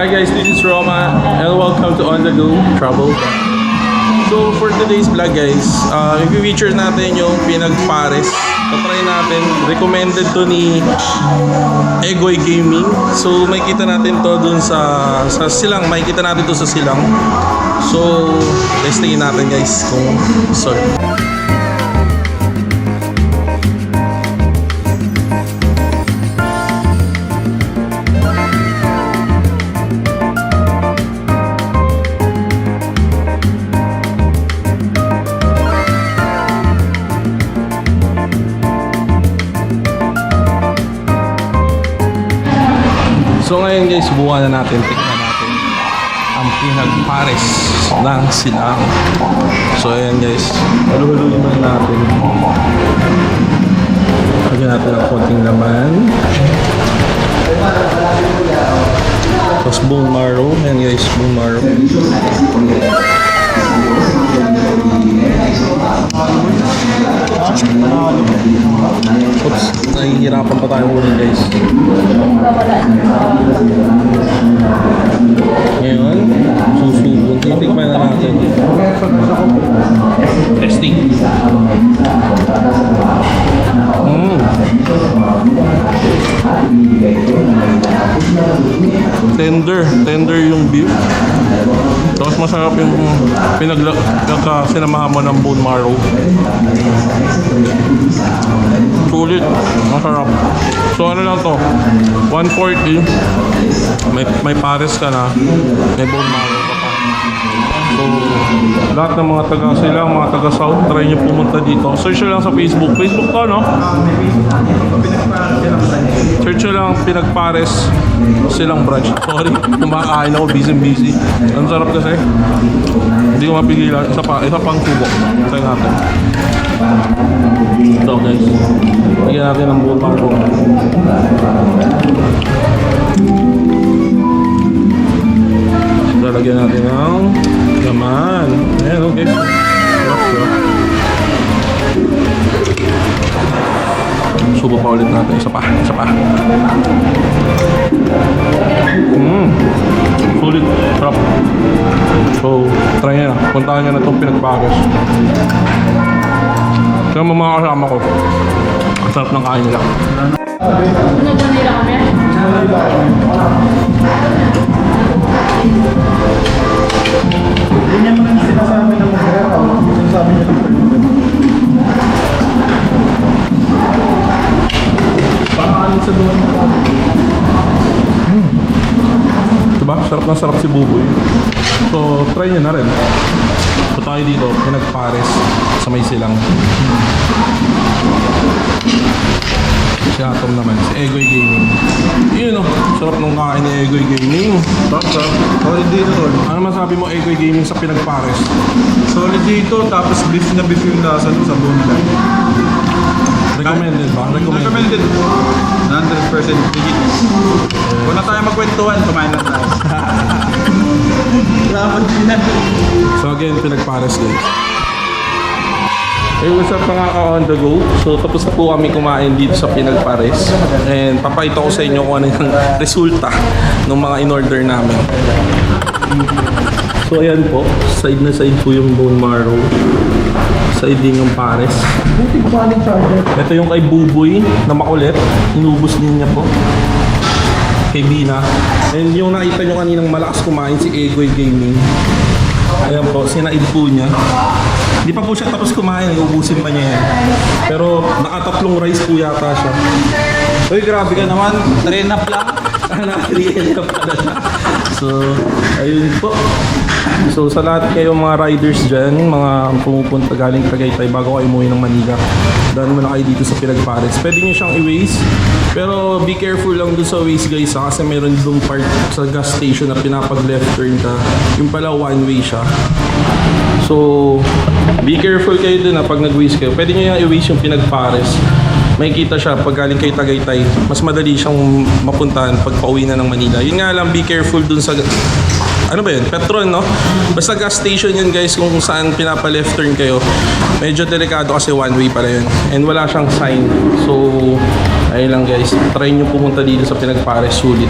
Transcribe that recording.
Hi guys, this is Roma and welcome to On The Go Travel. So for today's vlog guys, i-feature natin yung PinagPares. Tatry natin, recommended to ni Egoy Gaming. So makikita natin to dun sa Silang, makikita natin to sa Silang. So testingin natin guys kung sorry. So ngayon guys, subukan na natin, tignan natin ang PinagPares ng Silang. So ayan guys, halu-haluin na natin. Lagyan natin ang konting laman. Tapos bone marrow, ayan guys, bone marrow. Oops, nahihirapan pa tayo muna guys. Ngayon, susubon. Titikman na natin. Testing. Tender yung beef. Tapos masarap yung sinamahan mo ng bone marrow. Sulit, masarap. So ano lang to, 140. May pares ka na, may bone marrow ka pa. So lahat ng mga taga Silang, mga taga South, try nyo pumunta dito. Search nyo lang sa Facebook. Facebook to, no? Search nyo lang PinagPares Silang branch. Sorry, kumakain ako, busy. Ang sarap kasi. Hindi ko mapigilan. Isa pang tubo. Try natin. Ito guys. Lagyan natin ng buong bago. Lalagyan natin ng laman. Ayan, okay. Sarap siya. Subo pa ulit natin. Isa pa. Sulit. Sarap. So, try nyo na. Puntahan nyo na itong PinagPares. Kaya mga kasama ko. Ang sarap ng kain nila. Hindi niya naman sinasabi ng magkakaw. Sinasabi niya ng pangaalin sa doon. Diba? Sarap na sarap si Buboy. So, try nyo na rin. So, tayo dito, PinagPares sa may Silang. Si Atom naman, si Egoy Gaming. Yun o, sarap nung kain ni Egoy Gaming. Sarap. Solid dito tol. Ano masabi mo Egoy Gaming sa PinagPares? Solid dito, tapos beef na beef yung lasa sa bone lang. Recommended ba? Recommended. 100% legit. Kung na tayo magkwentuhan, kumain na tayo. Salamat din na. So again, PinagPares guys. Hey, what's up mga ka-on the go? So tapos na po kami kumain dito sa PinagPares. And papakita ko sa inyo kung ano yung resulta ng mga in-order namin. So ayan po, side na side po yung bone marrow. Side din yung pares. Ito yung kay Buboy na makulit. Inubos din niya po. Kay Bina. And yung nakita nyo kaninang malakas kumain si Egoy Gaming. Ayan po, sinaid po niya. Hindi pa po siya tapos kumain, iubusin pa niya yan. Pero nakatatlong rice po yata siya. Uy, grabe ka naman. 3 up lang. Nakakriyan ka pala siya. So, ayun po. So, sa lahat kayo mga riders dyan, mga pumupunta galing Tagaytay bago kayo umuwi ng Manila, dahil mo na kayo dito sa PinagPares. Pwede nyo siyang i-waste, pero be careful lang dun sa waste guys ha, kasi meron dong part sa gas station na pinapag-left turn ka. Yung pala one way siya. So, be careful kayo dun ha pag nag-waste kayo. Pwede nyo yung i-waste yung PinagPares. Makikita siya pag galing kay Tagaytay, mas madali siyang mapuntahan pag pauwi na ng Manila. Yun nga lang, be careful dun sa ano ba yun? Petron, no? Basta gas station yun guys, kung saan pinapa-left turn kayo. Medyo delikado kasi one way pala yun. And wala siyang sign. So, ayun lang guys. Try nyo pumunta dito sa PinagPares, sulit.